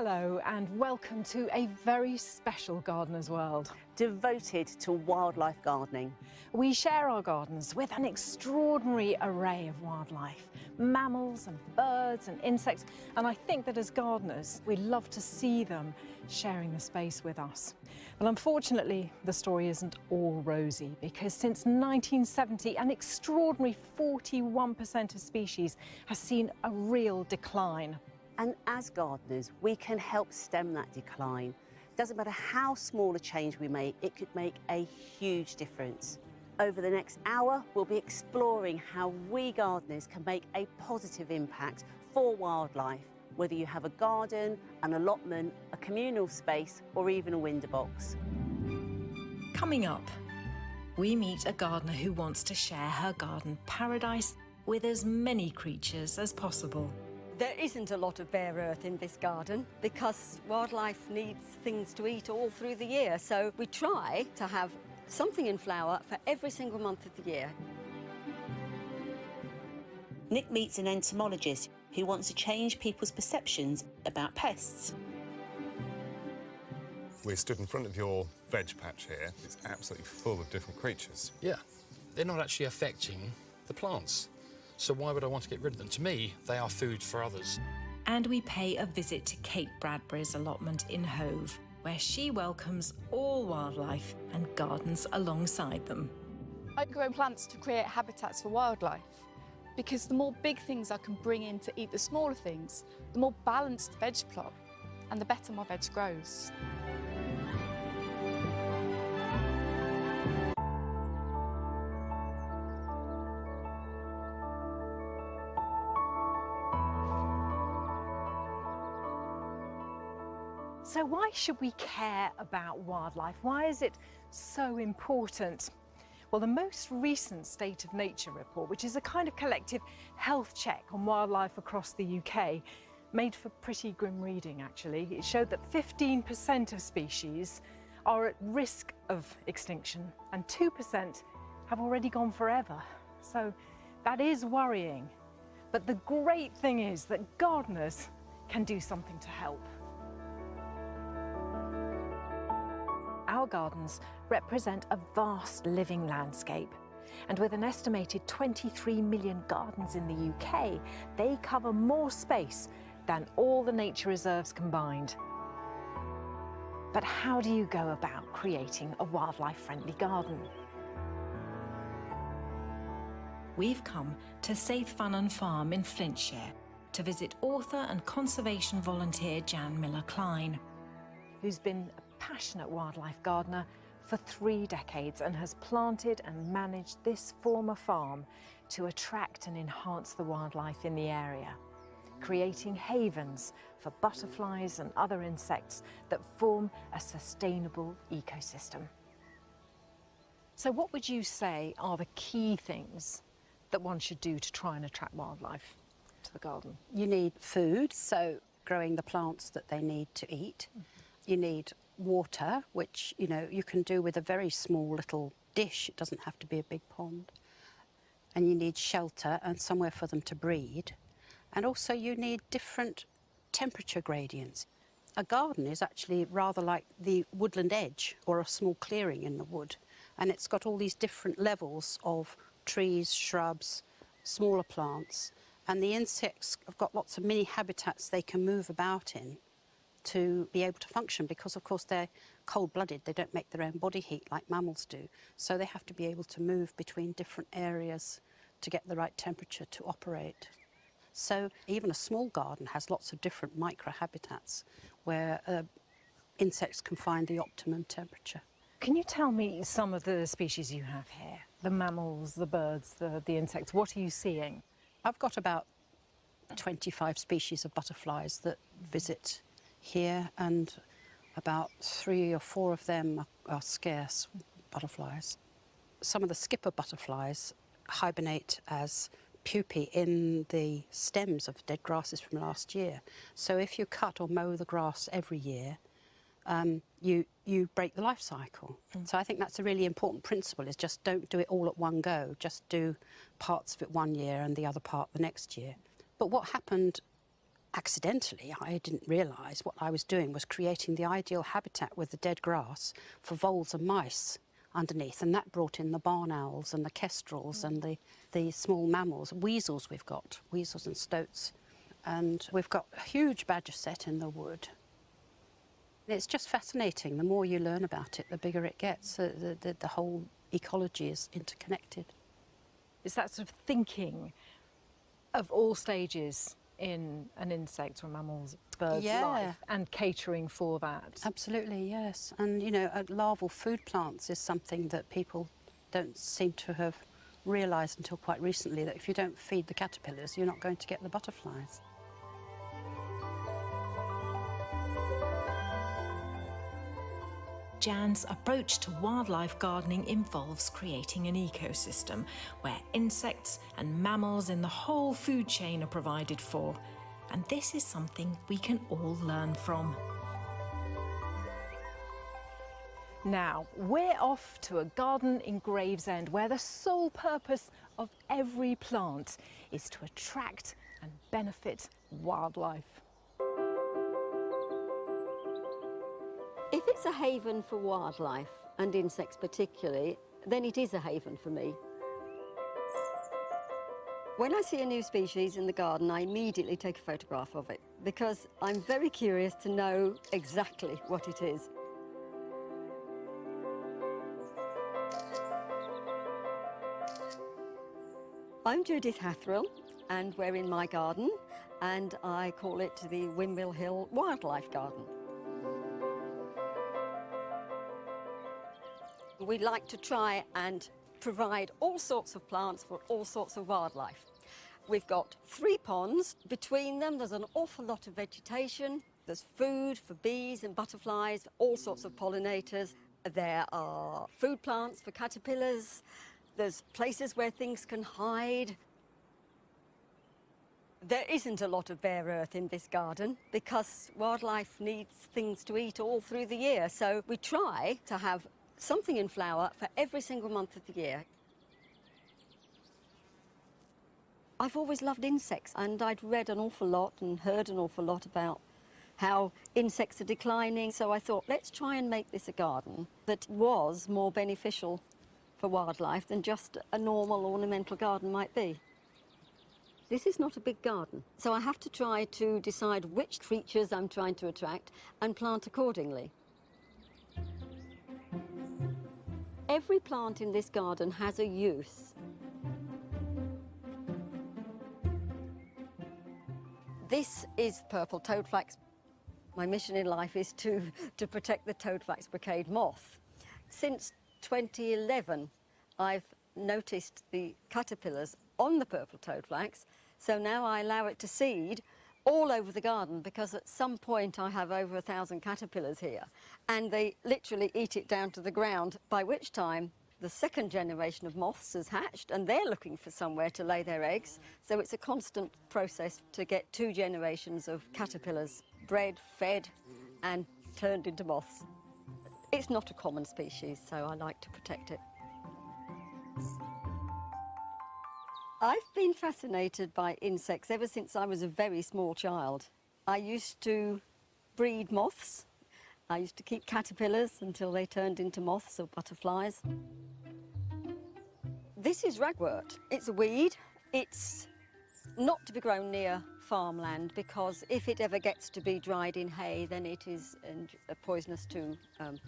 Hello and welcome to a very special Gardener's World. Devoted to wildlife gardening. We share our gardens with an extraordinary array of wildlife, mammals and birds and insects, and I think that as gardeners we love to see them sharing the space with us. But unfortunately the story isn't all rosy, because since 1970 an extraordinary 41% of species has seen a real decline. And as gardeners, we can help stem that decline. Doesn't matter how small a change we make, it could make a huge difference. Over the next hour, we'll be exploring how we gardeners can make a positive impact for wildlife, whether you have a garden, an allotment, a communal space, or even a window box. Coming up, we meet a gardener who wants to share her garden paradise with as many creatures as possible. There isn't a lot of bare earth in this garden because wildlife needs things to eat all through the year. So we try to have something in flower for every single month of the year. Nick meets an entomologist who wants to change people's perceptions about pests. We're stood in front of your veg patch here. It's absolutely full of different creatures. Yeah, they're not actually affecting the plants. So why would I want to get rid of them? To me, they are food for others. And we pay a visit to Kate Bradbury's allotment in Hove, where she welcomes all wildlife and gardens alongside them. I grow plants to create habitats for wildlife, because the more big things I can bring in to eat the smaller things, the more balanced the veg plot, and the better my veg grows. So why should we care about wildlife? Why is it so important? Well, the most recent State of Nature report, which is a kind of collective health check on wildlife across the UK, made for pretty grim reading actually. It showed that 15% of species are at risk of extinction and 2% have already gone forever. So that is worrying. But the great thing is that gardeners can do something to help. Our gardens represent a vast living landscape, and with an estimated 23 million gardens in the UK, they cover more space than all the nature reserves combined. But how do you go about creating a wildlife-friendly garden? We've come to Safe Fannon Farm in Flintshire to visit author and conservation volunteer Jan Miller-Klein, who's been a passionate wildlife gardener for 3 decades and has planted and managed this former farm to attract and enhance the wildlife in the area, creating havens for butterflies and other insects that form a sustainable ecosystem. So what would you say are the key things that one should do to try and attract wildlife to the garden? You need food, so growing the plants that they need to eat. You need water, which, you know, you can do with a very small little dish. It doesn't have to be a big pond. And you need shelter and somewhere for them to breed. And also you need different temperature gradients. A garden is actually rather like the woodland edge or a small clearing in the wood. And it's got all these different levels of trees, shrubs, smaller plants. And the insects have got lots of mini habitats they can move about in to be able to function, because of course they're cold-blooded, they don't make their own body heat like mammals do, so they have to be able to move between different areas to get the right temperature to operate. So even a small garden has lots of different micro-habitats where insects can find the optimum temperature. Can you tell me some of the species you have here? The mammals, the birds, the insects, what are you seeing? I've got about 25 species of butterflies that visit here, and about 3 or 4 of them are scarce butterflies. Some of the skipper butterflies hibernate as pupae in the stems of dead grasses from last year. So if you cut or mow the grass every year, you break the life cycle. So I think that's a really important principle, is just don't do it all at one go. Just do parts of it one year and the other part the next year. But what happened accidentally, I didn't realise what I was doing was creating the ideal habitat with the dead grass for voles and mice underneath, and that brought in the barn owls and the kestrels and the small mammals. Weasels we've got, weasels and stoats, and we've got a huge badger set in the wood. It's just fascinating. The more you learn about it, the bigger it gets. The whole ecology is interconnected. It's that sort of thinking of all stages in an insect or mammal's bird's life and catering for that. Absolutely, yes. And, you know, larval food plants is something that people don't seem to have realised until quite recently, that if you don't feed the caterpillars, you're not going to get the butterflies. Jan's approach to wildlife gardening involves creating an ecosystem where insects and mammals in the whole food chain are provided for. And this is something we can all learn from. Now, we're off to a garden in Gravesend where the sole purpose of every plant is to attract and benefit wildlife. If it's a haven for wildlife, and insects particularly, then it is a haven for me. When I see a new species in the garden, I immediately take a photograph of it, because I'm very curious to know exactly what it is. I'm Judith Hathrill, and we're in my garden, and I call it the Windmill Hill Wildlife Garden. We like to try and provide all sorts of plants for all sorts of wildlife. We've got 3 ponds. Between them, there's an awful lot of vegetation. There's food for bees and butterflies, all sorts of pollinators. There are food plants for caterpillars. There's places where things can hide. There isn't a lot of bare earth in this garden because wildlife needs things to eat all through the year. So we try to have something in flower for every single month of the year. I've always loved insects, and I'd read an awful lot and heard an awful lot about how insects are declining, so I thought, let's try and make this a garden that was more beneficial for wildlife than just a normal ornamental garden might be. This is not a big garden, so I have to try to decide which creatures I'm trying to attract and plant accordingly. Every plant in this garden has a use. This is purple toadflax. My mission in life is to protect the toadflax brocade moth. Since 2011, I've noticed the caterpillars on the purple toadflax, so now I allow it to seed all over the garden, because at some point I have over 1,000 caterpillars here, and they literally eat it down to the ground, by which time the second generation of moths has hatched and they're looking for somewhere to lay their eggs. So it's a constant process to get 2 generations of caterpillars bred, fed and turned into moths. It's not a common species, so I like to protect it. I've been fascinated by insects ever since I was a very small child. I used to breed moths. I used to keep caterpillars until they turned into moths or butterflies. This is ragwort. It's a weed. It's not to be grown near farmland, because if it ever gets to be dried in hay, then it is poisonous to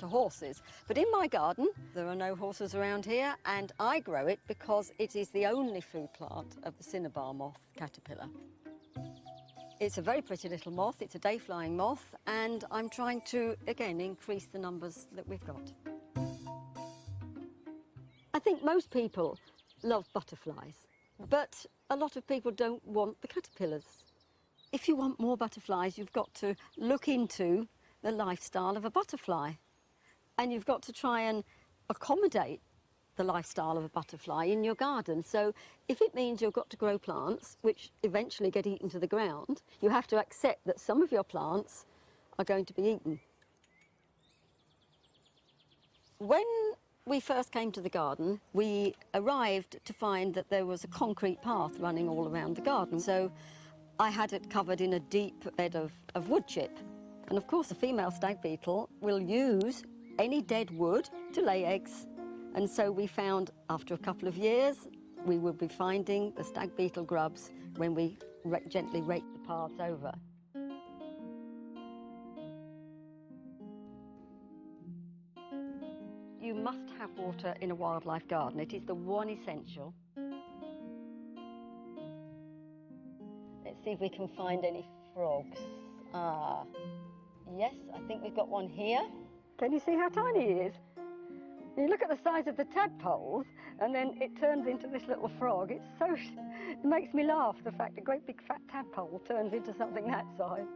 horses. But in my garden, there are no horses around here, and I grow it because it is the only food plant of the cinnabar moth caterpillar. It's a very pretty little moth. It's a day-flying moth, and I'm trying to, again, increase the numbers that we've got. I think most people love butterflies, but a lot of people don't want the caterpillars. If you want more butterflies, you've got to look into the lifestyle of a butterfly, and you've got to try and accommodate the lifestyle of a butterfly in your garden. So if it means you've got to grow plants which eventually get eaten to the ground, you have to accept that some of your plants are going to be eaten. When we first came to the garden, we arrived to find that there was a concrete path running all around the garden. So I had it covered in a deep bed of wood chip. And of course, the female stag beetle will use any dead wood to lay eggs. And so we found, after a couple of years, we would be finding the stag beetle grubs when we gently rake the paths over. You must have water in a wildlife garden. It is the one essential. Let's see if we can find any frogs. Ah, yes, I think we've got one here. Can you see how tiny he is? You look at the size of the tadpoles, and then it turns into this little frog. It makes me laugh, the fact a great big fat tadpole turns into something that size.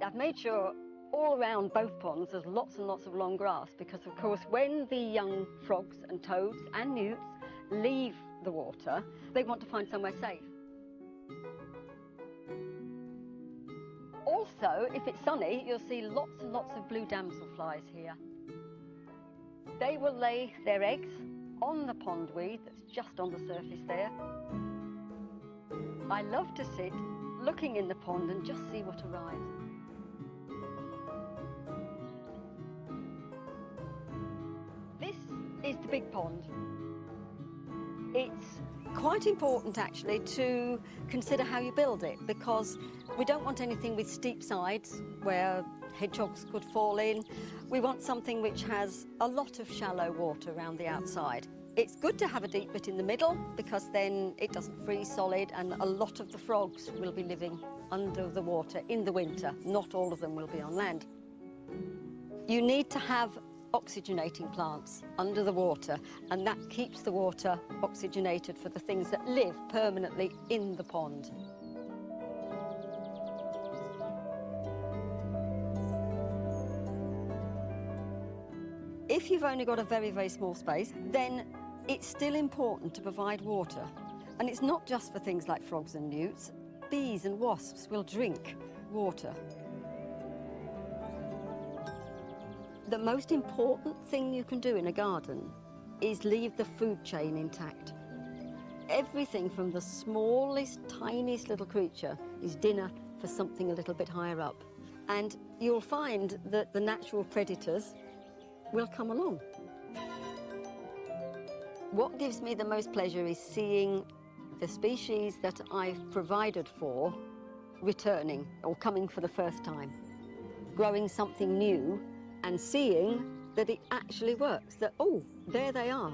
I've made sure all around both ponds there's lots and lots of long grass, because of course when the young frogs and toads and newts leave the water, they want to find somewhere safe. Also, if it's sunny, you'll see lots and lots of blue damselflies here. They will lay their eggs on the pondweed that's just on the surface there. I love to sit looking in the pond and just see what arrives. This is the big pond. It's quite important actually to consider how you build it, because we don't want anything with steep sides where hedgehogs could fall in. We want something which has a lot of shallow water around the outside. It's good to have a deep bit in the middle, because then it doesn't freeze solid, and a lot of the frogs will be living under the water in the winter. Not all of them will be on land. You need to have oxygenating plants under the water, and that keeps the water oxygenated for the things that live permanently in the pond. If you've only got a very, very small space, then it's still important to provide water. And it's not just for things like frogs and newts. Bees and wasps will drink water. The most important thing you can do in a garden is leave the food chain intact. Everything from the smallest, tiniest little creature is dinner for something a little bit higher up. And you'll find that the natural predators will come along. What gives me the most pleasure is seeing the species that I've provided for returning or coming for the first time, growing something new and seeing that it actually works, that, oh, there they are.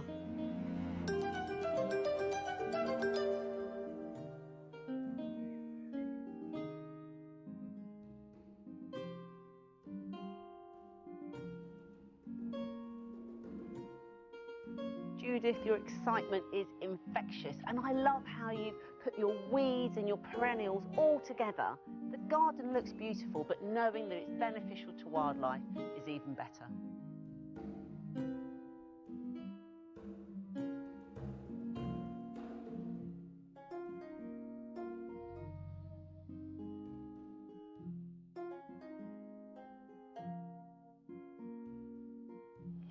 Judith, your excitement is infectious, and I love how you put your weeds and your perennials all together. The garden looks beautiful, but knowing that it's beneficial to wildlife is even better.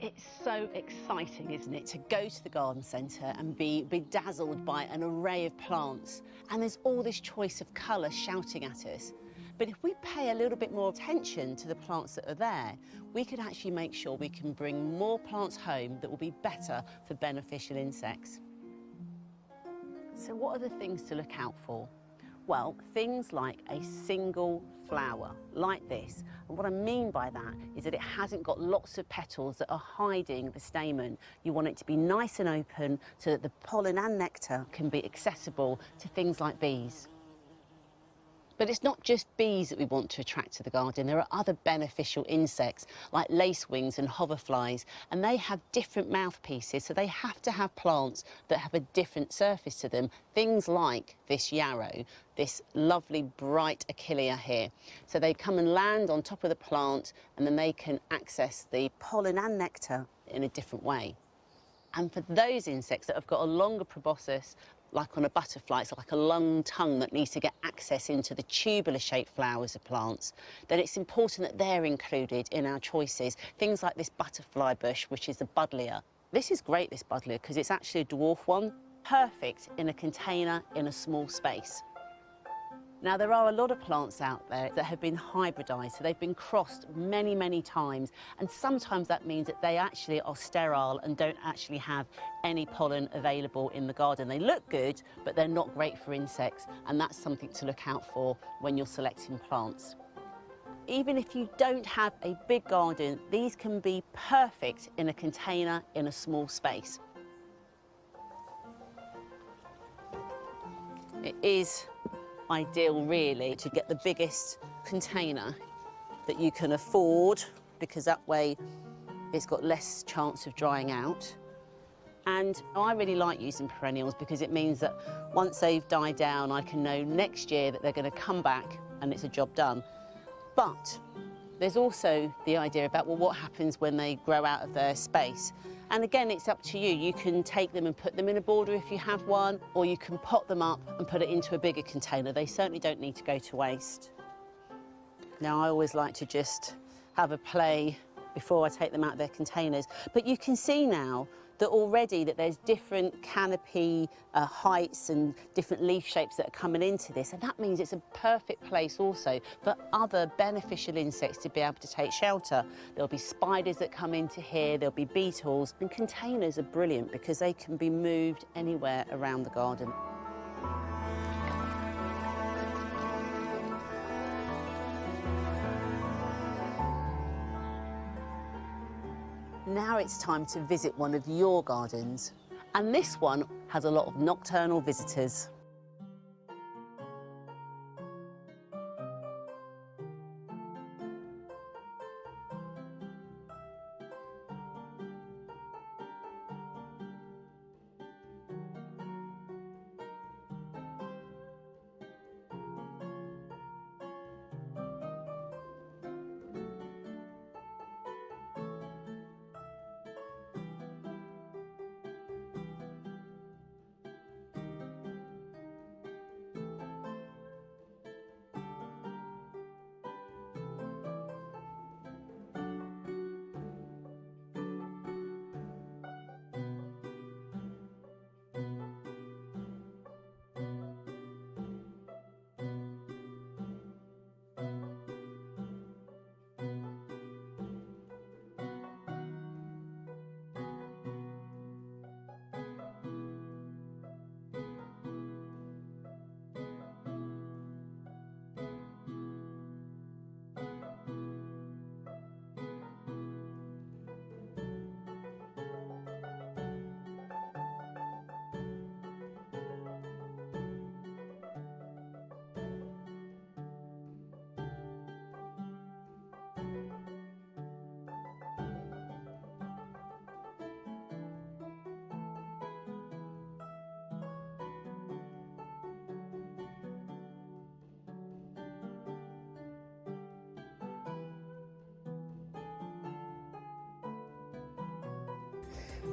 It's so exciting, isn't it, to go to the garden centre and be bedazzled by an array of plants. And there's all this choice of colour shouting at us. But if we pay a little bit more attention to the plants that are there, we could actually make sure we can bring more plants home that will be better for beneficial insects. So what are the things to look out for? Well, things like a single flower, like this. And what I mean by that is that it hasn't got lots of petals that are hiding the stamen. You want it to be nice and open so that the pollen and nectar can be accessible to things like bees. But it's not just bees that we want to attract to the garden. There are other beneficial insects like lacewings and hoverflies, and they have different mouthpieces, so they have to have plants that have a different surface to them. Things like this yarrow, this lovely bright achillea here. So they come and land on top of the plant, and then they can access the pollen and nectar in a different way. And for those insects that have got a longer proboscis, like on a butterfly, it's like a long tongue that needs to get access into the tubular-shaped flowers of plants, then it's important that they're included in our choices. Things like this butterfly bush, which is the buddleia. This is great, this buddleia, because it's actually a dwarf one. perfect in a container in a small space. Now, there are a lot of plants out there that have been hybridised, so they've been crossed many, many times, and sometimes that means that they actually are sterile and don't actually have any pollen available in the garden. They look good, but they're not great for insects, and that's something to look out for when you're selecting plants. Even if you don't have a big garden, these can be perfect in a container in a small space. It is ideal really to get the biggest container that you can afford, because that way it's got less chance of drying out. And I really like using perennials because it means that once they've died down, I can know next year that they're going to come back and it's a job done. But there's also the idea about, well, what happens when they grow out of their space? And again, it's up to you. You can take them and put them in a border if you have one, or you can pot them up and put it into a bigger container. They certainly don't need to go to waste. Now, I always like to just have a play before I take them out of their containers. But you can see now that already that there's different canopy heights and different leaf shapes that are coming into this, and that means it's a perfect place also for other beneficial insects to be able to take shelter. There'll be spiders that come into here, there'll be beetles, and containers are brilliant because they can be moved anywhere around the garden. Now it's time to visit one of your gardens. And this one has a lot of nocturnal visitors.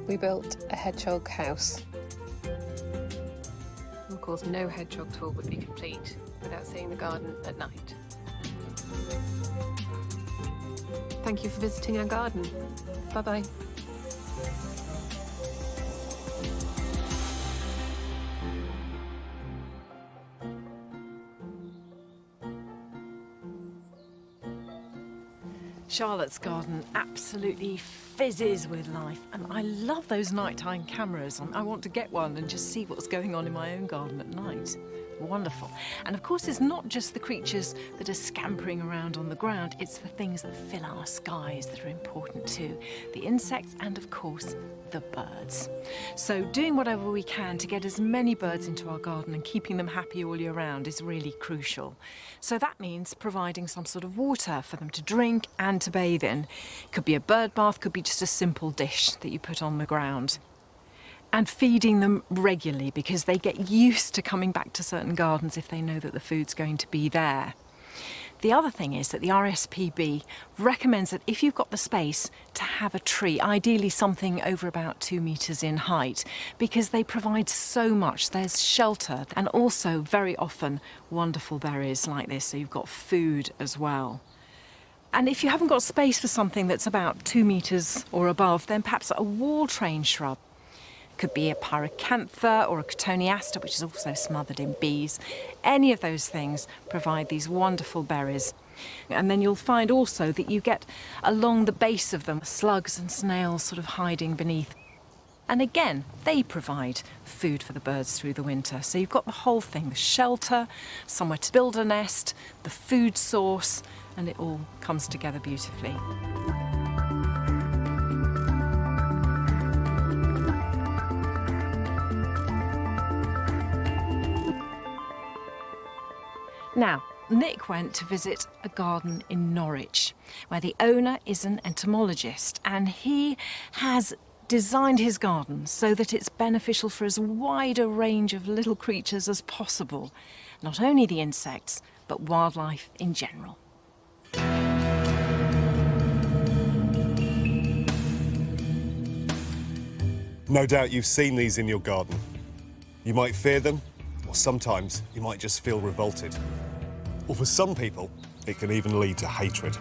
We built a hedgehog house. Of course, no hedgehog tour would be complete without seeing the garden at night. Thank you for visiting our garden. Bye-bye. Charlotte's garden absolutely fizzes with life, and I love those nighttime cameras. I want to get one and just see what's going on in my own garden at night. Wonderful. And of course, it's not just the creatures that are scampering around on the ground, it's the things that fill our skies that are important too. The insects and, of course, the birds. So doing whatever we can to get as many birds into our garden and keeping them happy all year round is really crucial. So that means providing some sort of water for them to drink and to bathe in. Could be a bird bath, could be just a simple dish that you put on the ground. And feeding them regularly, because they get used to coming back to certain gardens if they know that the food's going to be there. The other thing is that the RSPB recommends that if you've got the space to have a tree, ideally something over about 2 meters in height, because they provide so much. There's shelter and also very often wonderful berries like this, so you've got food as well. And if you haven't got space for something that's about 2 meters or above, then perhaps a wall train shrub. Could be a pyracantha or a cotoneaster, which is also smothered in bees. Any of those things provide these wonderful berries. And then you'll find also that you get along the base of them slugs and snails sort of hiding beneath. And again, they provide food for the birds through the winter. So you've got the whole thing, the shelter, somewhere to build a nest, the food source, and it all comes together beautifully. Now, Nick went to visit a garden in Norwich, where the owner is an entomologist, and he has designed his garden so that it's beneficial for as wide a range of little creatures as possible. Not only the insects, but wildlife in general. No doubt you've seen these in your garden. You might fear them, or sometimes you might just feel revolted. Or for some people, it can even lead to hatred.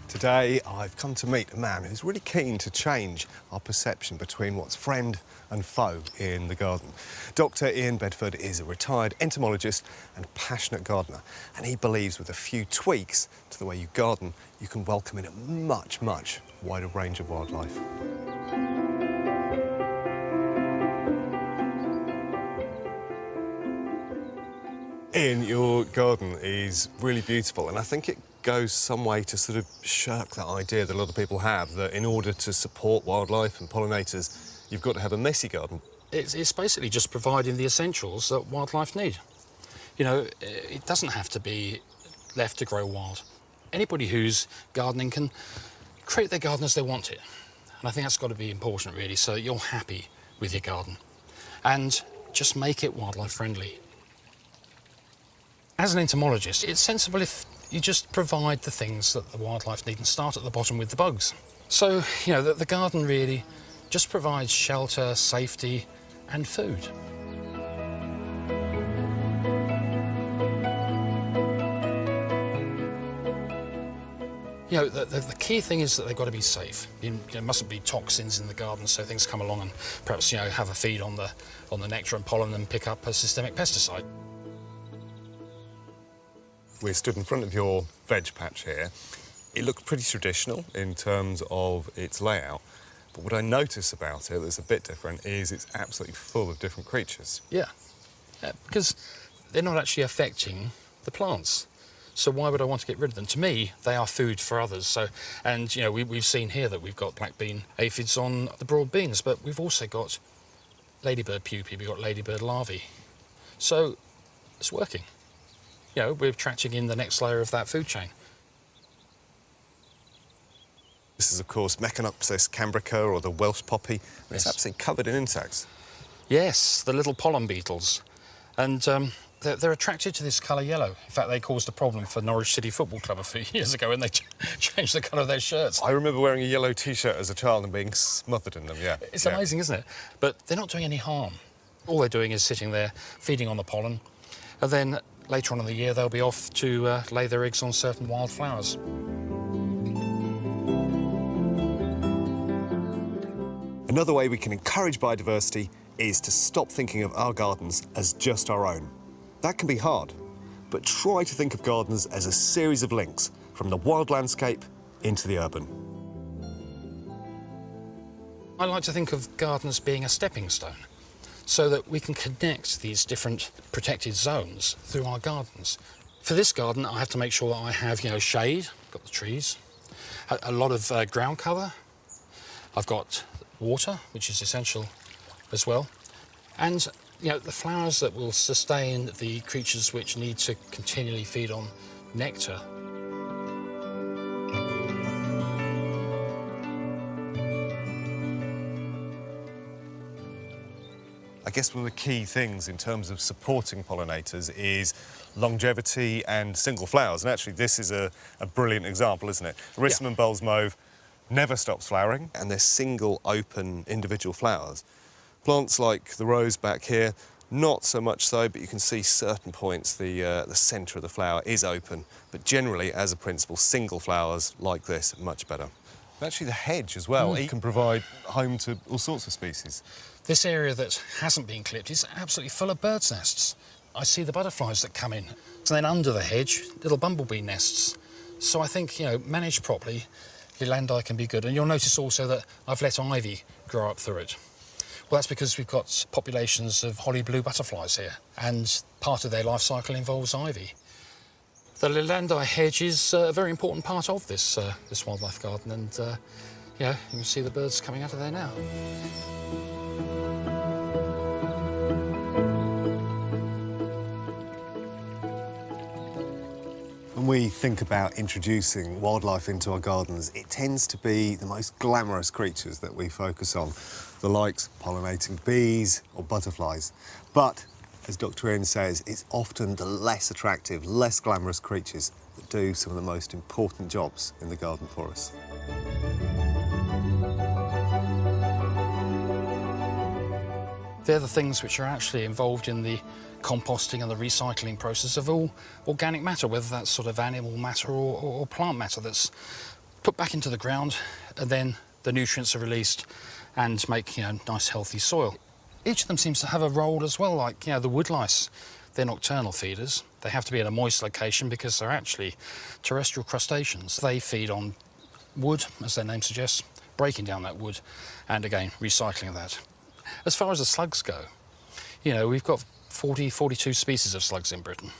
Today, I've come to meet a man who's really keen to change our perception between what's friend and foe in the garden. Dr. Ian Bedford is a retired entomologist and passionate gardener, and he believes with a few tweaks to the way you garden, you can welcome in a much, much wider range of wildlife. Ian, your garden is really beautiful, and I think it goes some way to sort of shirk that idea that a lot of people have, that in order to support wildlife and pollinators, you've got to have a messy garden. It's basically just providing the essentials that wildlife need. You know, it doesn't have to be left to grow wild. Anybody who's gardening can create their garden as they want it. And I think that's got to be important, really, so that you're happy with your garden. And just make it wildlife friendly. As an entomologist, it's sensible if you just provide the things that the wildlife need and start at the bottom with the bugs. So, you know, the garden really just provides shelter, safety and food. You know, the key thing is that they've got to be safe. There mustn't be toxins in the garden, so things come along and perhaps, you know, have a feed on the nectar and pollen and pick up a systemic pesticide. We're stood in front of your veg patch here. It looks pretty traditional in terms of its layout, but what I notice about it that's a bit different is it's absolutely full of different creatures. Yeah, because they're not actually affecting the plants. So why would I want to get rid of them? To me, they are food for others. So, and you know, we've seen here that we've got black bean aphids on the broad beans, but we've also got ladybird pupae, we've got ladybird larvae. So it's working. You know, we're attracting in the next layer of that food chain. This is, of course, Meconopsis cambrica, or the Welsh poppy. It's Yes. absolutely covered in insects. Yes, the little pollen beetles. And they're attracted to this colour yellow. In fact, they caused a problem for Norwich City Football Club a few years ago when they changed the colour of their shirts. I remember wearing a yellow T-shirt as a child and being smothered in them, yeah. It's amazing, isn't it? But they're not doing any harm. All they're doing is sitting there, feeding on the pollen, and then later on in the year, they'll be off to lay their eggs on certain wildflowers. Another way we can encourage biodiversity is to stop thinking of our gardens as just our own. That can be hard, but try to think of gardens as a series of links from the wild landscape into the urban. I like to think of gardens being a stepping stone, so that we can connect these different protected zones through our gardens. For this garden, I have to make sure that I have, you know, shade, got the trees, a lot of ground cover. I've got water, which is essential as well, and you know, the flowers that will sustain the creatures which need to continually feed on nectar. I guess one of the key things in terms of supporting pollinators is longevity and single flowers. And actually, this is a brilliant example, isn't it? Rissamon Bowles Mauve never stops flowering, and they're single, open, individual flowers. Plants like the rose back here, not so much so, but you can see certain points the centre of the flower is open. But generally, as a principle, single flowers like this are much better. Actually, the hedge as well. It can provide home to all sorts of species. This area that hasn't been clipped is absolutely full of birds' nests. I see the butterflies that come in. And then under the hedge, little bumblebee nests. So I think, you know, managed properly, Lelandii can be good. And you'll notice also that I've let ivy grow up through it. Well, that's because we've got populations of holly blue butterflies here, and part of their life cycle involves ivy. The Lelandii hedge is a very important part of this wildlife garden, and yeah, you can see the birds coming out of there now. When we think about introducing wildlife into our gardens, it tends to be the most glamorous creatures that we focus on, the likes of pollinating bees or butterflies. But, as Dr. Ian says, it's often the less attractive, less glamorous creatures that do some of the most important jobs in the garden for us. They're the things which are actually involved in the composting and the recycling process of all organic matter, whether that's sort of animal matter or plant matter that's put back into the ground, and then the nutrients are released and make, you know, nice healthy soil. Each of them seems to have a role as well, like, you know, the woodlice. They're nocturnal feeders. They have to be in a moist location because they're actually terrestrial crustaceans. They feed on wood, as their name suggests, breaking down that wood and, again, recycling that. As far as the slugs go, you know, we've got 42 species of slugs in Britain.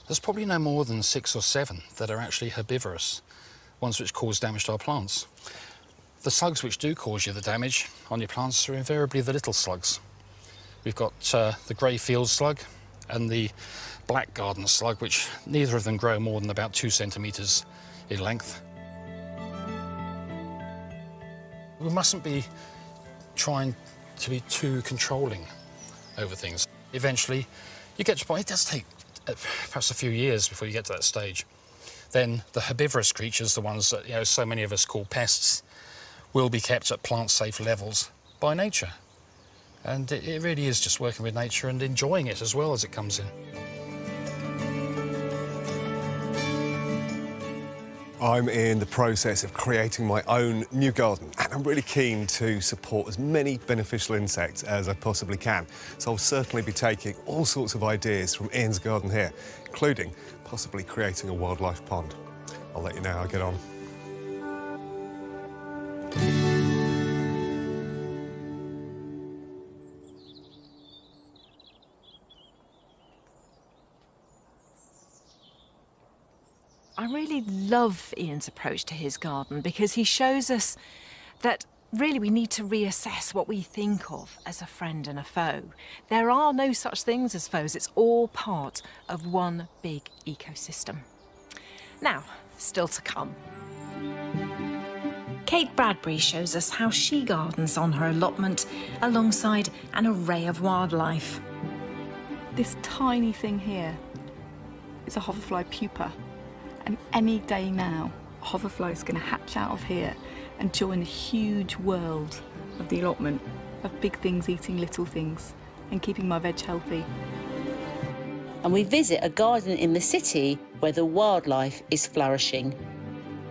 There's probably no more than 6 or 7 that are actually herbivorous, ones which cause damage to our plants. The slugs which do cause you the damage on your plants are invariably the little slugs. We've got the grey field slug and the black garden slug, which neither of them grow more than about 2 centimetres in length. We mustn't be trying to be too controlling over things. Eventually, you get to a point, it does take perhaps a few years before you get to that stage. Then the herbivorous creatures, the ones that, you know, so many of us call pests, will be kept at plant-safe levels by nature. And it really is just working with nature and enjoying it as well as it comes in. I'm in the process of creating my own new garden, and I'm really keen to support as many beneficial insects as I possibly can. So I'll certainly be taking all sorts of ideas from Ian's garden here, including possibly creating a wildlife pond. I'll let you know how I get on. I really love Ian's approach to his garden because he shows us that really we need to reassess what we think of as a friend and a foe. There are no such things as foes, it's all part of one big ecosystem. Now, still to come. Kate Bradbury shows us how she gardens on her allotment alongside an array of wildlife. This tiny thing here is a hoverfly pupa. And any day now, a hoverfly is going to hatch out of here and join the huge world of the allotment of big things eating little things and keeping my veg healthy. And we visit a garden in the city where the wildlife is flourishing.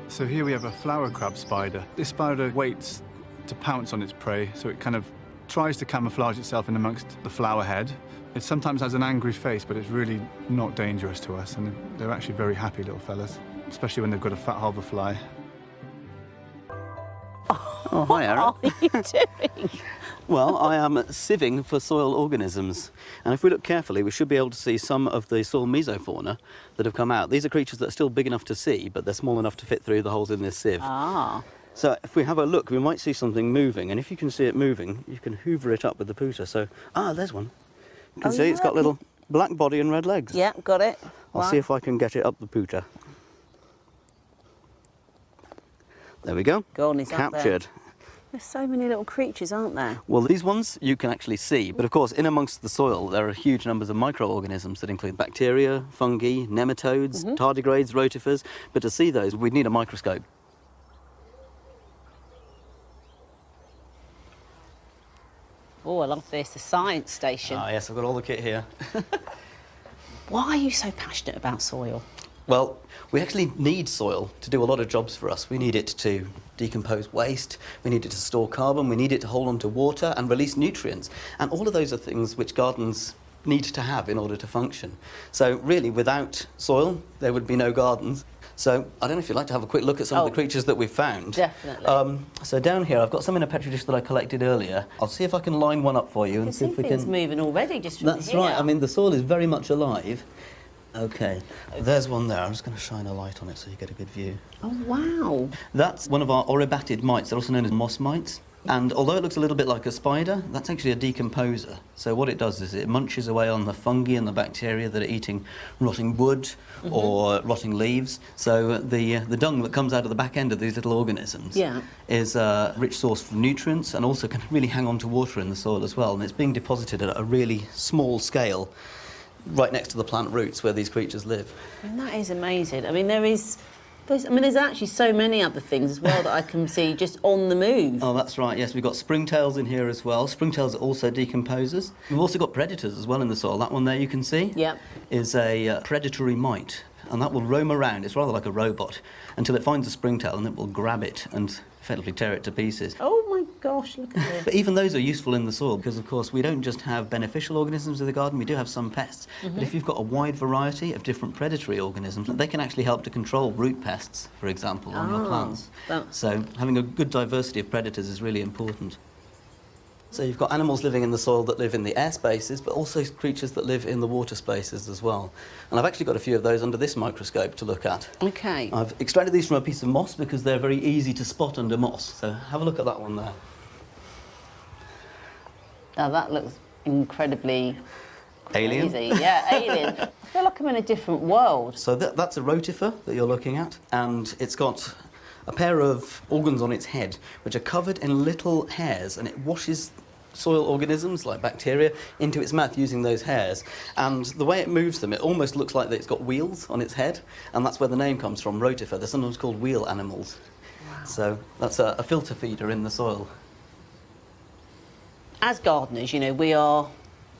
So here we have a flower crab spider. This spider waits to pounce on its prey, so it kind of tries to camouflage itself in amongst the flower head. It sometimes has an angry face, but it's really not dangerous to us, and they're actually very happy little fellas, especially when they've got a fat hoverfly. Oh, hi, Aaron. What are you doing? Well, I am sieving for soil organisms, and if we look carefully, we should be able to see some of the soil mesofauna that have come out. These are creatures that are still big enough to see, but they're small enough to fit through the holes in this sieve. Ah. So if we have a look, we might see something moving, and if you can see it moving, you can hoover it up with the pooter. So, there's one. You can see it's got little black body and red legs. Yeah, got it. I'll see if I can get it up the pooter. There we go. Go on, it's up there. Captured. There's so many little creatures, aren't there? Well, these ones you can actually see, but of course, in amongst the soil, there are huge numbers of microorganisms that include bacteria, fungi, nematodes, tardigrades, rotifers. But to see those, we'd need a microscope. Oh, I love this, the science station. Ah, yes, I've got all the kit here. Why are you so passionate about soil? Well, we actually need soil to do a lot of jobs for us. We need it to decompose waste, we need it to store carbon, we need it to hold on to water and release nutrients. And all of those are things which gardens need to have in order to function. So really, without soil, there would be no gardens. So I don't know if you'd like to have a quick look at some of the creatures that we've found. Definitely. So down here, I've got some in a petri dish that I collected earlier. I'll see if I can line one up for you and see if we Things can... moving already just from That's here. right. I mean, the soil is very much alive. OK, there's one there. I'm just going to shine a light on it so you get a good view. Oh, wow. That's one of our oribatid mites. They're also known as moss mites. And although it looks a little bit like a spider, that's actually a decomposer. So what it does is it munches away on the fungi and the bacteria that are eating rotting wood or rotting leaves. So the dung that comes out of the back end of these little organisms is a rich source for nutrients and also can really hang on to water in the soil as well. And it's being deposited at a really small scale right next to the plant roots where these creatures live. And that is amazing. I mean, there's actually so many other things as well that I can see just on the move. Oh, that's right, yes. We've got springtails in here as well. Springtails are also decomposers. We've also got predators as well in the soil. That one there you can see is a predatory mite, and that will roam around. It's rather like a robot until it finds a springtail and it will grab it and effectively tear it to pieces. Oh my gosh, look at this. But even those are useful in the soil because, of course, we don't just have beneficial organisms in the garden, we do have some pests. But if you've got a wide variety of different predatory organisms, they can actually help to control root pests, for example, on your plants. So having a good diversity of predators is really important. So you've got animals living in the soil that live in the air spaces, but also creatures that live in the water spaces as well. And I've actually got a few of those under this microscope to look at. OK. I've extracted these from a piece of moss because they're very easy to spot under moss. So have a look at that one there. Now that looks incredibly Alien? crazy. Yeah, alien. I feel like I'm in a different world. So that's a rotifer that you're looking at, and it's got a pair of organs on its head which are covered in little hairs, and it washes soil organisms like bacteria into its mouth using those hairs. And the way it moves them, it almost looks like that it's got wheels on its head, and that's where the name comes from, rotifer. They're sometimes called wheel animals. Wow. So that's a filter feeder in the soil. As gardeners, you know, we are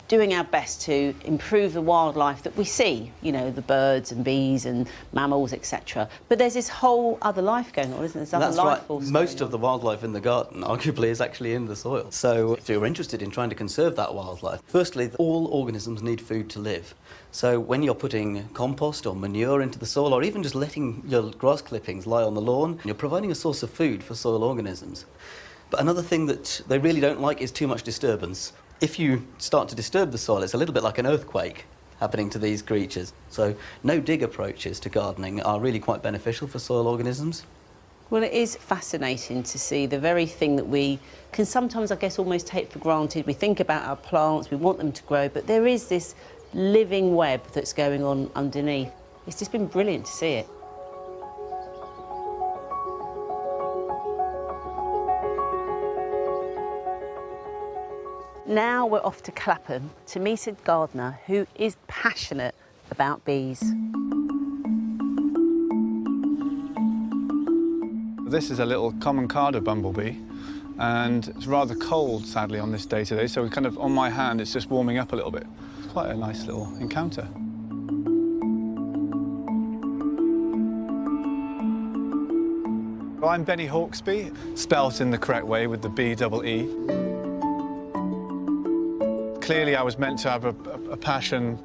doing our best to improve the wildlife that we see, you know, the birds and bees and mammals, etc. But there's this whole other life going on, isn't there? There's other life force. Most of the wildlife in the garden, arguably, is actually in the soil. So if you're interested in trying to conserve that wildlife, firstly, all organisms need food to live. So when you're putting compost or manure into the soil, or even just letting your grass clippings lie on the lawn, you're providing a source of food for soil organisms. But another thing that they really don't like is too much disturbance. If you start to disturb the soil, it's a little bit like an earthquake happening to these creatures. So no-dig approaches to gardening are really quite beneficial for soil organisms. Well, it is fascinating to see the very thing that we can sometimes, I guess, almost take for granted. We think about our plants, we want them to grow, but there is this living web that's going on underneath. It's just been brilliant to see it. Now we're off to Clapham to meet a gardener who is passionate about bees. This is a little common carder bumblebee, and it's rather cold, sadly, on this day today, so kind of on my hand it's just warming up a little bit. It's quite a nice little encounter. I'm Benny Hawksby, spelt in the correct way with the B-double-E. Clearly I was meant to have a passion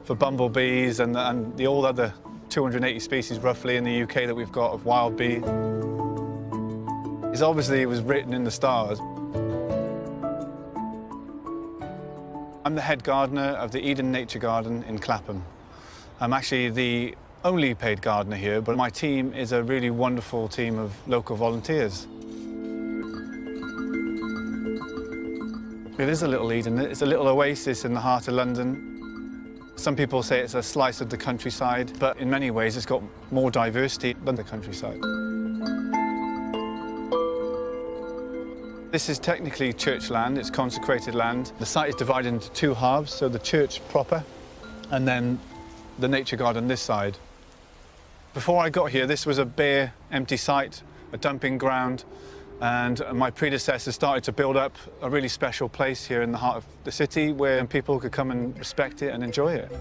for bumblebees and the all other 280 species roughly in the UK that we've got of wild bee. It obviously was written in the stars. I'm the head gardener of the Eden Nature Garden in Clapham. I'm actually the only paid gardener here, but my team is a really wonderful team of local volunteers. It is a little Eden. It's a little oasis in the heart of London. Some people say it's a slice of the countryside, but in many ways it's got more diversity than the countryside. This is technically church land, it's consecrated land. The site is divided into two halves, so the church proper, and then the nature garden this side. Before I got here, this was a bare, empty site, a dumping ground. And my predecessors started to build up a really special place here in the heart of the city where people could come and respect it and enjoy it.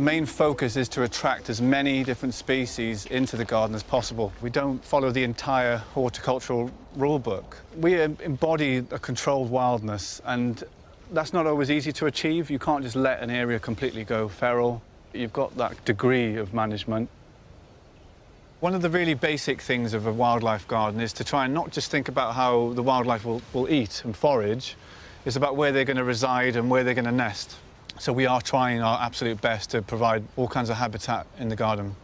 main focus is to attract as many different species into the garden as possible. We don't follow the entire horticultural rule book. We embody a controlled wildness, and that's not always easy to achieve. You can't just let an area completely go feral. You've got that degree of management. One of the really basic things of a wildlife garden is to try and not just think about how the wildlife will eat and forage. It's about where they're going to reside and where they're going to nest. So we are trying our absolute best to provide all kinds of habitat in the garden.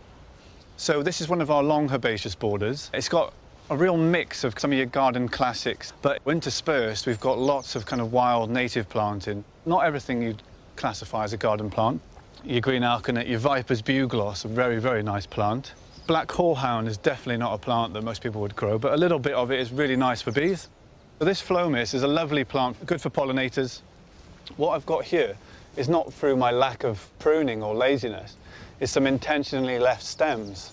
So this is one of our long herbaceous borders. It's got a real mix of some of your garden classics, but interspersed we've got lots of kind of wild native planting. Not everything you'd classify as a garden plant. Your green alkanet, your viper's bugloss, a very, very nice plant. Black horehound is definitely not a plant that most people would grow, but a little bit of it is really nice for bees. So this phlomis is a lovely plant, good for pollinators. What I've got here is not through my lack of pruning or laziness, it's some intentionally left stems.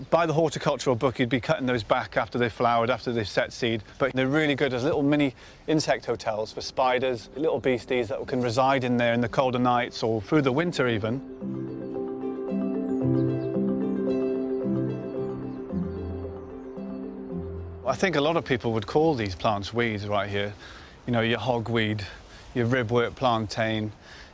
By the horticultural book, you'd be cutting those back after they've flowered, after they've set seed, but they're really good as little mini insect hotels for spiders, little beasties that can reside in there in the colder nights or through the winter even. I think a lot of people would call these plants weeds right here. You know, your hogweed, your ribwort plantain,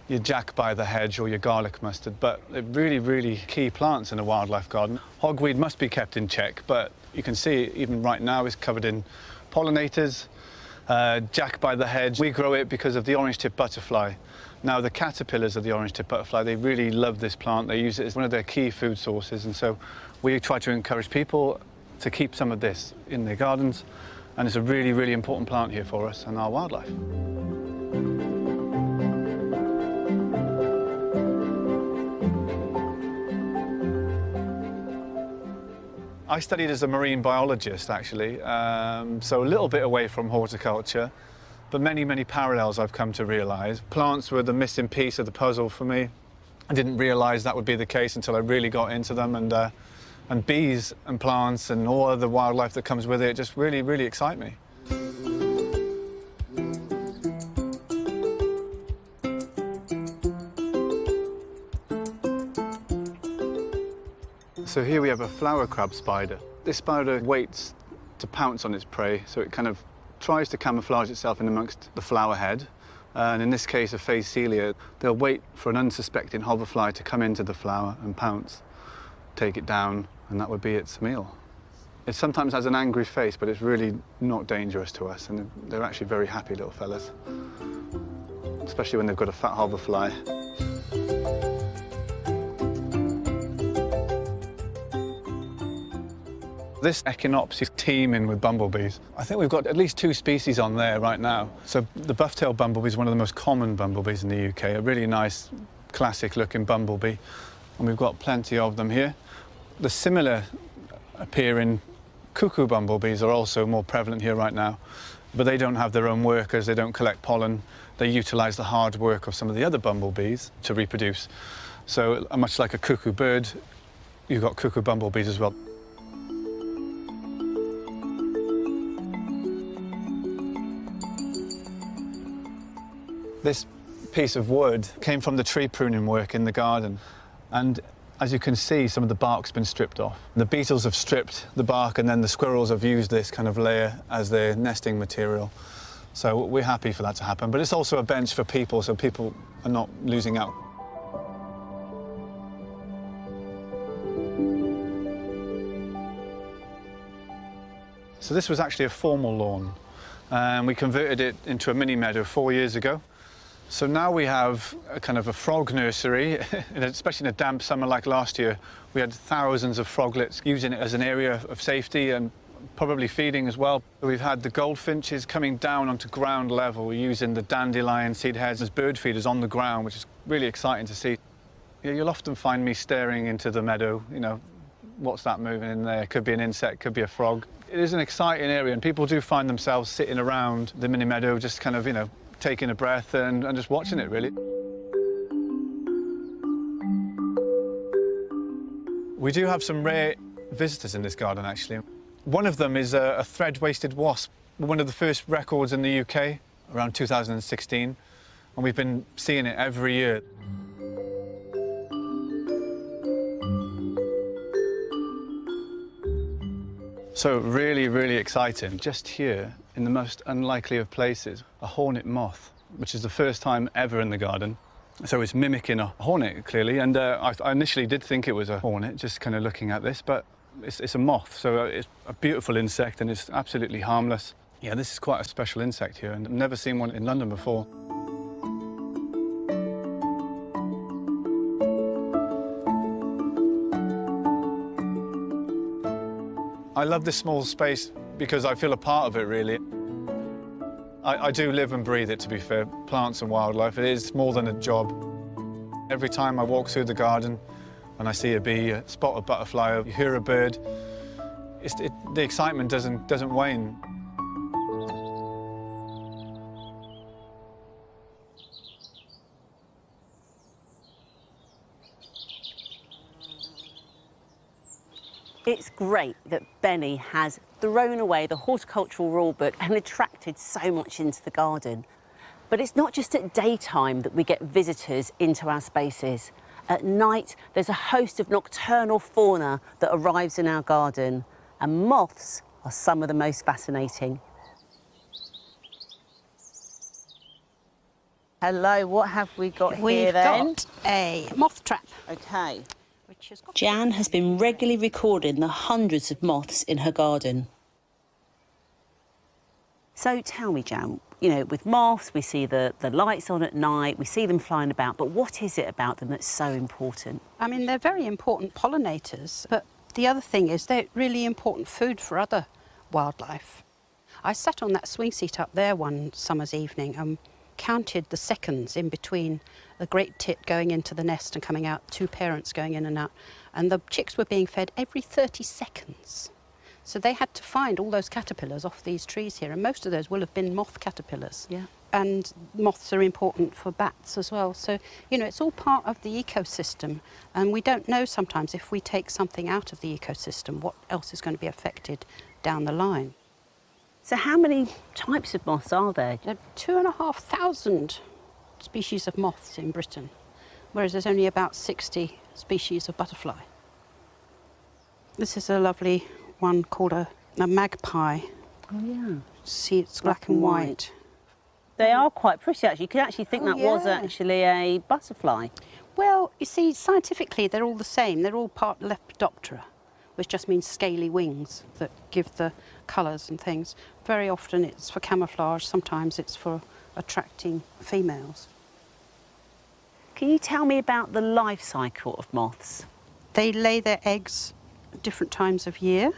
your jack by the hedge or your garlic mustard, but they're really, really key plants in a wildlife garden. Hogweed must be kept in check, but you can see even right now it's covered in pollinators. Jack by the hedge, we grow it because of the orange-tip butterfly. Now, the caterpillars of the orange-tip butterfly, they really love this plant. They use it as one of their key food sources, and so we try to encourage people to keep some of this in their gardens, and it's a really, really important plant here for us and our wildlife. I studied as a marine biologist, actually, so a little bit away from horticulture, but many, many parallels I've come to realise. Plants were the missing piece of the puzzle for me. I didn't realise that would be the case until I really got into them, and bees and plants and all of the wildlife that comes with it just really, really excite me. So here we have a flower crab spider. This spider waits to pounce on its prey, so it kind of tries to camouflage itself in amongst the flower head. And in this case, a Phacelia, they'll wait for an unsuspecting hoverfly to come into the flower and pounce, take it down, and that would be its meal. It sometimes has an angry face, but it's really not dangerous to us, and they're actually very happy little fellas, especially when they've got a fat hoverfly. This echinopsis is teeming with bumblebees. I think we've got at least 2 species on there right now. So the buff-tailed bumblebee is one of the most common bumblebees in the UK, a really nice, classic-looking bumblebee, and we've got plenty of them here. The similar appearing cuckoo bumblebees are also more prevalent here right now, but they don't have their own workers, they don't collect pollen, they utilise the hard work of some of the other bumblebees to reproduce. So much like a cuckoo bird, you've got cuckoo bumblebees as well. This piece of wood came from the tree pruning work in the garden, and as you can see, some of the bark's been stripped off. The beetles have stripped the bark, and then the squirrels have used this kind of layer as their nesting material. So we're happy for that to happen, but it's also a bench for people, so people are not losing out. So this was actually a formal lawn, and we converted it into a mini meadow 4 years ago. So now we have a kind of a frog nursery, especially in a damp summer like last year. We had thousands of froglets using it as an area of safety and probably feeding as well. We've had the goldfinches coming down onto ground level using the dandelion seed heads as bird feeders on the ground, which is really exciting to see. You'll often find me staring into the meadow, you know, what's that moving in there? Could be an insect, could be a frog. It is an exciting area, and people do find themselves sitting around the mini meadow just kind of, you know, taking a breath and just watching it, really. We do have some rare visitors in this garden, actually. One of them is a thread-waisted wasp, one of the first records in the UK, around 2016, and we've been seeing it every year. So really, really exciting. Just here, in the most unlikely of places, a hornet moth, which is the first time ever in the garden. So it's mimicking a hornet, clearly, and I initially did think it was a hornet, just kind of looking at this, but it's a moth, so it's a beautiful insect and it's absolutely harmless. Yeah, this is quite a special insect here, and I've never seen one in London before. I love this small space because I feel a part of it, really. I do live and breathe it, to be fair, plants and wildlife. It is more than a job. Every time I walk through the garden and I see a bee, a spotted butterfly, or you hear a bird, the excitement doesn't wane. It's great that Benny has thrown away the horticultural rule book and attracted so much into the garden. But it's not just at daytime that we get visitors into our spaces. At night, there's a host of nocturnal fauna that arrives in our garden, and moths are some of the most fascinating. Hello, what have we got here then? We've got a moth trap. OK. Jan has been regularly recording the hundreds of moths in her garden. So tell me, Jan, you know, with moths, we see the lights on at night, we see them flying about, but what is it about them that's so important? I mean, they're very important pollinators, but the other thing is they're really important food for other wildlife. I sat on that swing seat up there one summer's evening and counted the seconds in between a great tit going into the nest and coming out, two parents going in and out, and the chicks were being fed every 30 seconds. So they had to find all those caterpillars off these trees here, and most of those will have been moth caterpillars. Yeah. And moths are important for bats as well. So, you know, it's all part of the ecosystem, and we don't know sometimes if we take something out of the ecosystem, what else is going to be affected down the line. So how many types of moths are there? There are 2,500 species of moths in Britain, whereas there's only about 60 species of butterfly. This is a lovely one called a magpie. Oh, yeah. See, it's black and white. They are quite pretty, actually. You could actually think that was yeah. actually a butterfly. Well, you see, scientifically, they're all the same. They're all part Lepidoptera, which just means scaly wings that give the colours and things. Very often it's for camouflage, sometimes it's for attracting females. Can you tell me about the life cycle of moths? They lay their eggs at different times of year,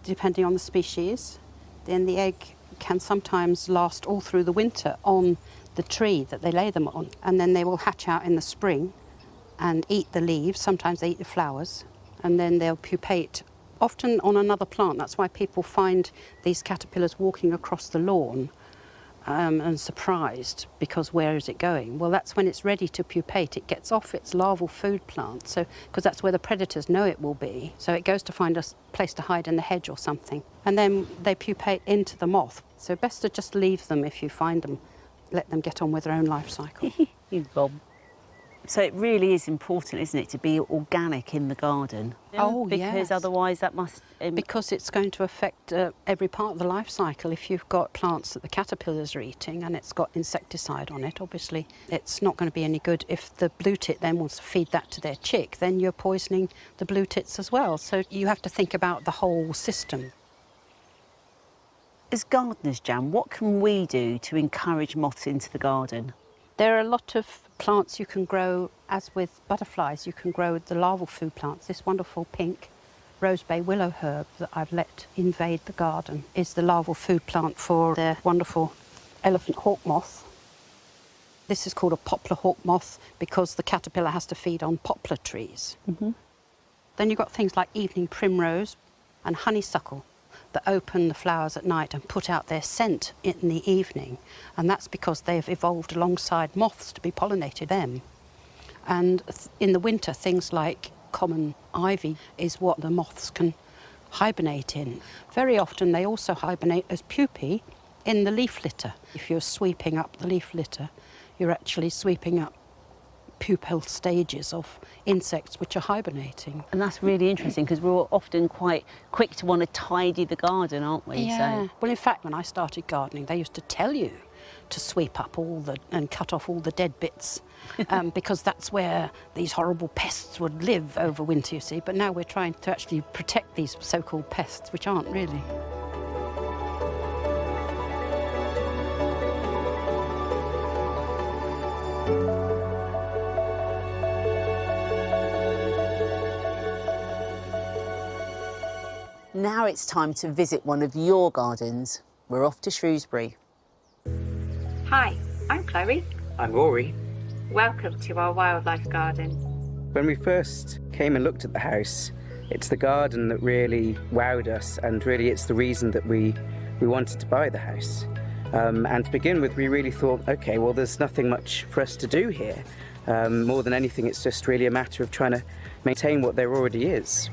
depending on the species. Then the egg can sometimes last all through the winter on the tree that they lay them on, and then they will hatch out in the spring and eat the leaves. Sometimes they eat the flowers, and then they'll pupate, often on another plant. That's why people find these caterpillars walking across the lawn and surprised, because where is it going? Well, that's when it's ready to pupate. It gets off its larval food plant, so because that's where the predators know it will be. So it goes to find a place to hide in the hedge or something. And then they pupate into the moth. So best to just leave them if you find them. Let them get on with their own life cycle. You Bob. So it really is important, isn't it, to be organic in the garden? Oh, because yes. otherwise that must... Because it's going to affect every part of the life cycle. If you've got plants that the caterpillars are eating and it's got insecticide on it, obviously it's not going to be any good. If the blue tit then wants to feed that to their chick, then you're poisoning the blue tits as well. So you have to think about the whole system. As gardeners, Jan, what can we do to encourage moths into the garden? There are a lot of plants you can grow, as with butterflies, you can grow the larval food plants. This wonderful pink rosebay willow herb that I've let invade the garden is the larval food plant for the wonderful elephant hawk moth. This is called a poplar hawk moth because the caterpillar has to feed on poplar trees. Then you've got things like evening primrose and honeysuckle that open the flowers at night and put out their scent in the evening, and that's because they've evolved alongside moths to be pollinated them. And in the winter, things like common ivy is what the moths can hibernate in. Very often they also hibernate as pupae in the leaf litter. If you're sweeping up the leaf litter, you're actually sweeping up pupal stages of insects which are hibernating. And that's really interesting because we're often quite quick to want to tidy the garden, aren't we? Yeah. So. Well, in fact, when I started gardening, they used to tell you to sweep up and cut off all the dead bits because that's where these horrible pests would live over winter, you see. But now we're trying to actually protect these so-called pests, which aren't really. Now it's time to visit one of your gardens. We're off to Shrewsbury. Hi, I'm Chloe. I'm Rory. Welcome to our wildlife garden. When we first came and looked at the house, it's the garden that really wowed us, and really it's the reason that we wanted to buy the house. And to begin with, we really thought, okay, well, there's nothing much for us to do here. More than anything, it's just really a matter of trying to maintain what there already is.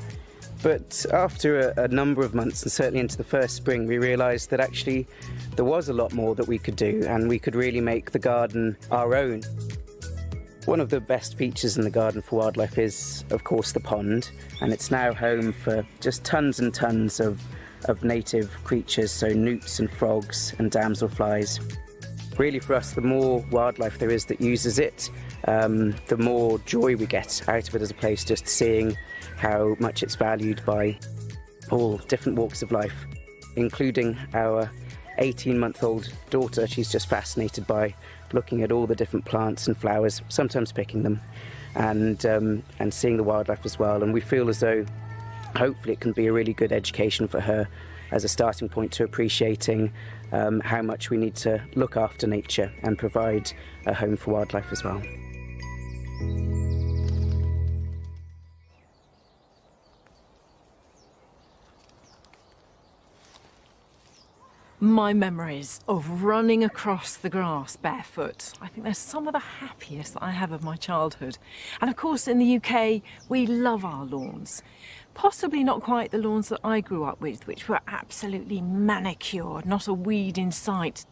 But after a number of months, and certainly into the first spring, we realised that actually there was a lot more that we could do, and we could really make the garden our own. One of the best features in the Garden for Wildlife is, of course, the pond, and it's now home for just tons and tons of native creatures, so newts and frogs and damselflies. Really, for us, the more wildlife there is that uses it, the more joy we get out of it as a place, just seeing how much it's valued by all different walks of life, including our 18-month-old daughter. She's just fascinated by looking at all the different plants and flowers, sometimes picking them, and seeing the wildlife as well. And we feel as though hopefully it can be a really good education for her as a starting point to appreciating how much we need to look after nature and provide a home for wildlife as well. My memories of running across the grass barefoot, I think they're some of the happiest that I have of my childhood. And of course, in the UK, we love our lawns. Possibly not quite the lawns that I grew up with, which were absolutely manicured, not a weed in sight.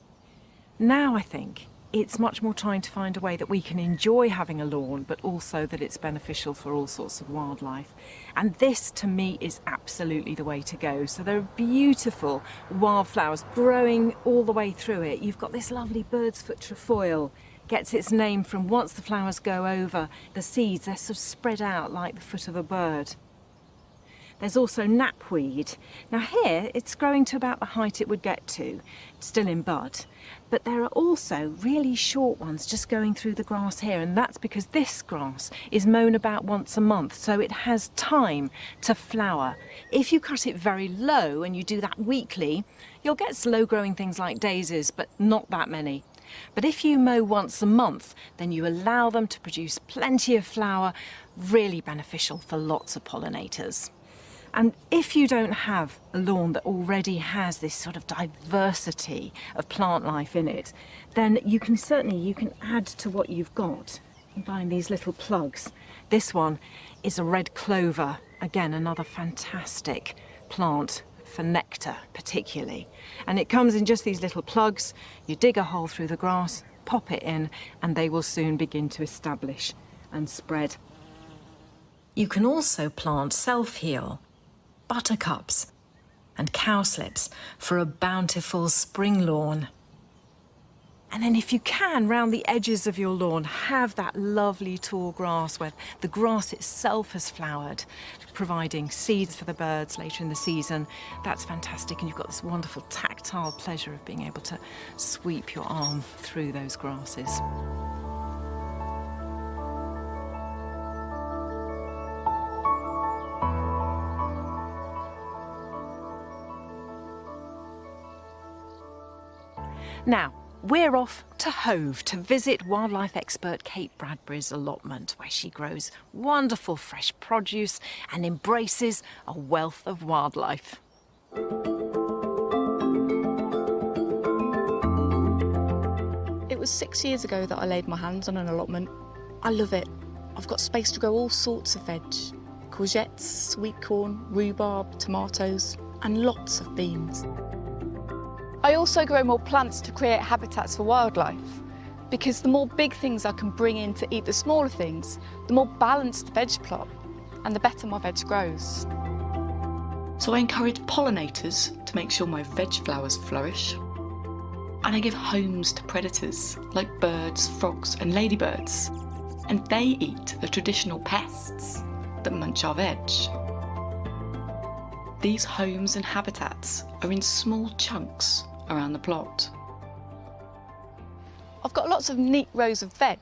Now I think it's much more trying to find a way that we can enjoy having a lawn, but also that it's beneficial for all sorts of wildlife. And this, to me, is absolutely the way to go. So there are beautiful wildflowers growing all the way through it. You've got this lovely bird's foot trefoil. Gets its name from once the flowers go over the seeds, they're sort of spread out like the foot of a bird. There's also knapweed. Now here, it's growing to about the height it would get to, still in bud. But there are also really short ones just going through the grass here, and that's because this grass is mown about once a month, so it has time to flower. If you cut it very low and you do that weekly, you'll get slow-growing things like daisies, but not that many. But if you mow once a month, then you allow them to produce plenty of flower, really beneficial for lots of pollinators. And if you don't have a lawn that already has this sort of diversity of plant life in it, then you can add to what you've got by these little plugs. This one is a red clover, again another fantastic plant for nectar particularly. And it comes in just these little plugs. You dig a hole through the grass, pop it in, and they will soon begin to establish and spread. You can also plant self-heal, buttercups and cowslips for a bountiful spring lawn. And then if you can, round the edges of your lawn, have that lovely tall grass where the grass itself has flowered, providing seeds for the birds later in the season. That's fantastic, and you've got this wonderful tactile pleasure of being able to sweep your arm through those grasses. Now, we're off to Hove to visit wildlife expert Kate Bradbury's allotment, where she grows wonderful fresh produce and embraces a wealth of wildlife. It was 6 years ago that I laid my hands on an allotment. I love it. I've got space to grow all sorts of veg. Courgettes, sweet corn, rhubarb, tomatoes, and lots of beans. I also grow more plants to create habitats for wildlife. because the more big things I can bring in to eat the smaller things, the more balanced the veg plot and the better my veg grows. So I encourage pollinators to make sure my veg flowers flourish. And I give homes to predators like birds, frogs and ladybirds. And they eat the traditional pests that munch our veg. These homes and habitats are in small chunks around the plot. I've got lots of neat rows of veg,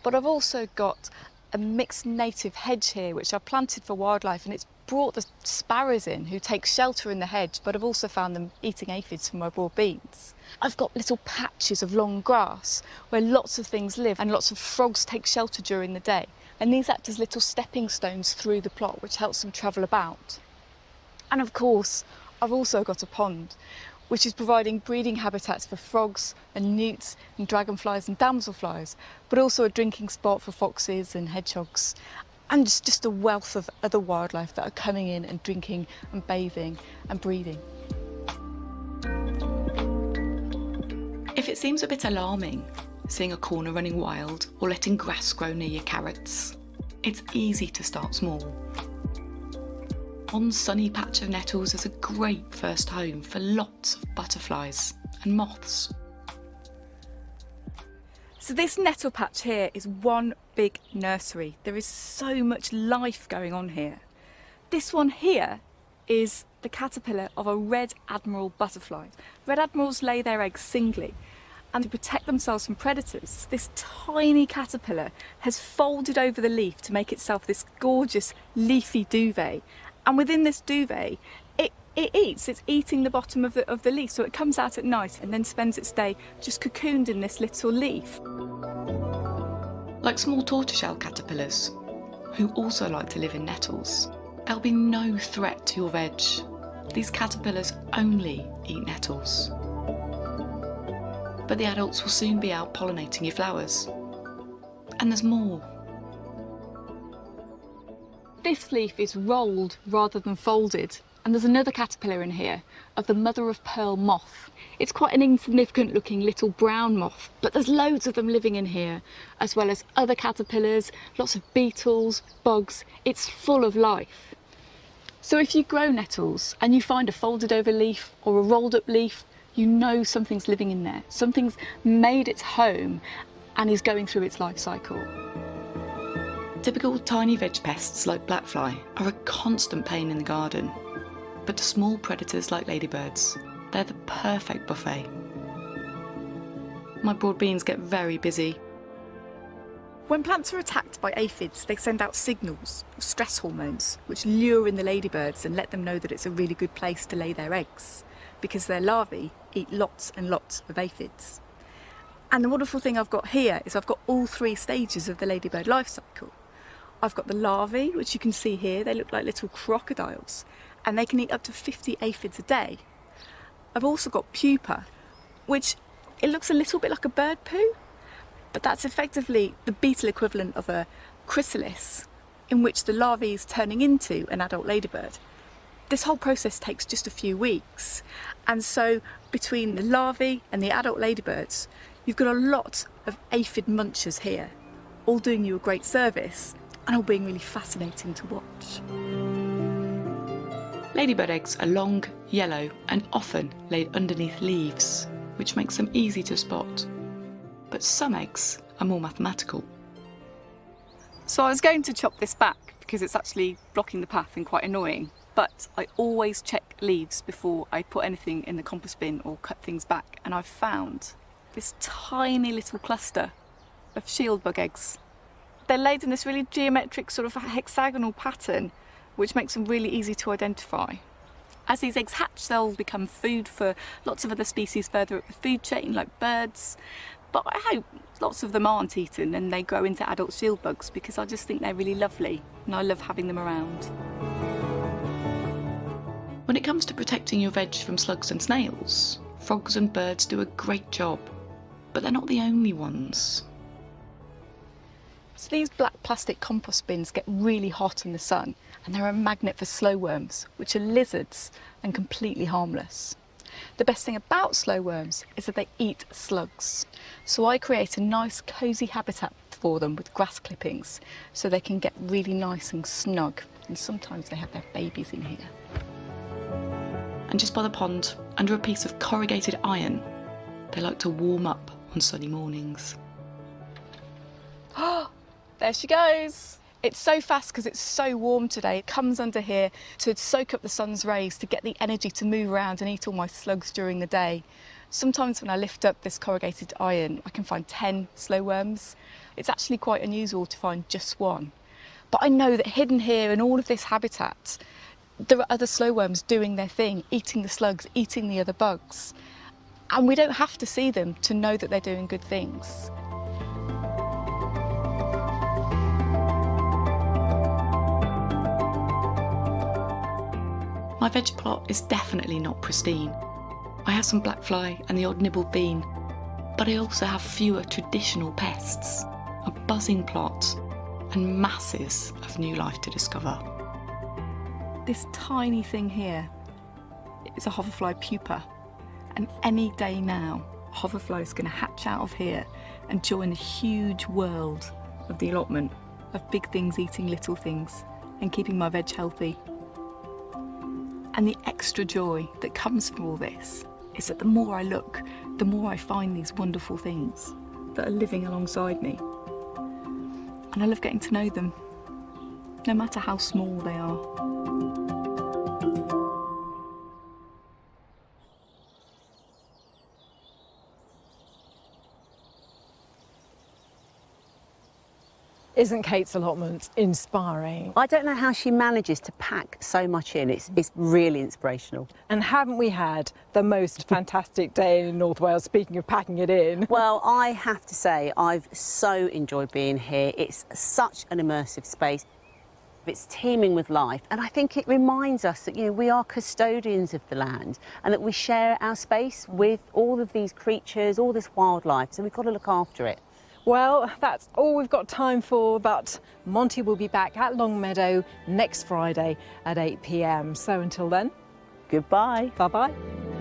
but I've also got a mixed native hedge here which I've planted for wildlife, and it's brought the sparrows in who take shelter in the hedge, but I've also found them eating aphids from my broad beans. I've got little patches of long grass where lots of things live and lots of frogs take shelter during the day, and these act as little stepping stones through the plot which helps them travel about. And of course I've also got a pond which is providing breeding habitats for frogs and newts and dragonflies and damselflies, but also a drinking spot for foxes and hedgehogs, and just a wealth of other wildlife that are coming in and drinking and bathing and breeding. If it seems a bit alarming, seeing a corner running wild or letting grass grow near your carrots, it's easy to start small. One sunny patch of nettles is a great first home for lots of butterflies and moths. So this nettle patch here is one big nursery. There is so much life going on here. This one here is the caterpillar of a red admiral butterfly. Red admirals lay their eggs singly, and to protect themselves from predators, this tiny caterpillar has folded over the leaf to make itself this gorgeous leafy duvet. And within this duvet, it's eating the bottom of the leaf, so it comes out at night and then spends its day just cocooned in this little leaf. Like small tortoiseshell caterpillars, who also like to live in nettles, there'll be no threat to your veg. These caterpillars only eat nettles. But the adults will soon be out pollinating your flowers. And there's more. This leaf is rolled rather than folded, and there's another caterpillar in here of the mother-of-pearl moth. It's quite an insignificant looking little brown moth, but there's loads of them living in here, as well as other caterpillars, lots of beetles, bugs. It's full of life. So if you grow nettles and you find a folded over leaf or a rolled up leaf, you know something's living in there. Something's made its home and is going through its life cycle. Typical tiny veg pests like blackfly are a constant pain in the garden. But to small predators like ladybirds, they're the perfect buffet. My broad beans get very busy. When plants are attacked by aphids, they send out signals, stress hormones, which lure in the ladybirds and let them know that it's a really good place to lay their eggs, because their larvae eat lots and lots of aphids. And the wonderful thing I've got here is I've got all three stages of the ladybird life cycle. I've got the larvae, which you can see here, they look like little crocodiles, and they can eat up to 50 aphids a day. I've also got pupa, which it looks a little bit like a bird poo, but that's effectively the beetle equivalent of a chrysalis, in which the larvae is turning into an adult ladybird. This whole process takes just a few weeks, and so between the larvae and the adult ladybirds, you've got a lot of aphid munchers here, all doing you a great service, and all being really fascinating to watch. Ladybird eggs are long, yellow, and often laid underneath leaves, which makes them easy to spot. But some eggs are more mathematical. So I was going to chop this back because it's actually blocking the path and quite annoying, but I always check leaves before I put anything in the compost bin or cut things back, and I've found this tiny little cluster of shieldbug eggs. They're laid in this really geometric sort of hexagonal pattern, which makes them really easy to identify. As these eggs hatch, they'll become food for lots of other species further up the food chain, like birds. But I hope lots of them aren't eaten and they grow into adult shieldbugs, because I just think they're really lovely and I love having them around. When it comes to protecting your veg from slugs and snails, frogs and birds do a great job, but they're not the only ones. So these black plastic compost bins get really hot in the sun, and they're a magnet for slow worms, which are lizards and completely harmless. The best thing about slow worms is that they eat slugs. So I create a nice cosy habitat for them with grass clippings so they can get really nice and snug. And sometimes they have their babies in here. And just by the pond, under a piece of corrugated iron, they like to warm up on sunny mornings. Oh, there she goes. It's so fast because it's so warm today. It comes under here to soak up the sun's rays to get the energy to move around and eat all my slugs during the day. Sometimes when I lift up this corrugated iron, I can find 10 slow worms. It's actually quite unusual to find just one. But I know that hidden here in all of this habitat, there are other slow worms doing their thing, eating the slugs, eating the other bugs. And we don't have to see them to know that they're doing good things. My veg plot is definitely not pristine. I have some black fly and the odd nibbled bean, but I also have fewer traditional pests, a buzzing plot, and masses of new life to discover. This tiny thing here is a hoverfly pupa, and any day now, a hoverfly is going to hatch out of here and join the huge world of the allotment of big things eating little things and keeping my veg healthy. And the extra joy that comes from all this is that the more I look, the more I find these wonderful things that are living alongside me. And I love getting to know them, no matter how small they are. Isn't Kate's allotment inspiring? I don't know how she manages to pack so much in. It's really inspirational. And haven't we had the most fantastic day in North Wales, speaking of packing it in? Well, I have to say, I've so enjoyed being here. It's such an immersive space. It's teeming with life, and I think it reminds us that, you know, we are custodians of the land and that we share our space with all of these creatures, all this wildlife, so we've got to look after it. Well, that's all we've got time for, but Monty will be back at Longmeadow next Friday at 8 p.m. So until then, goodbye. Bye-bye.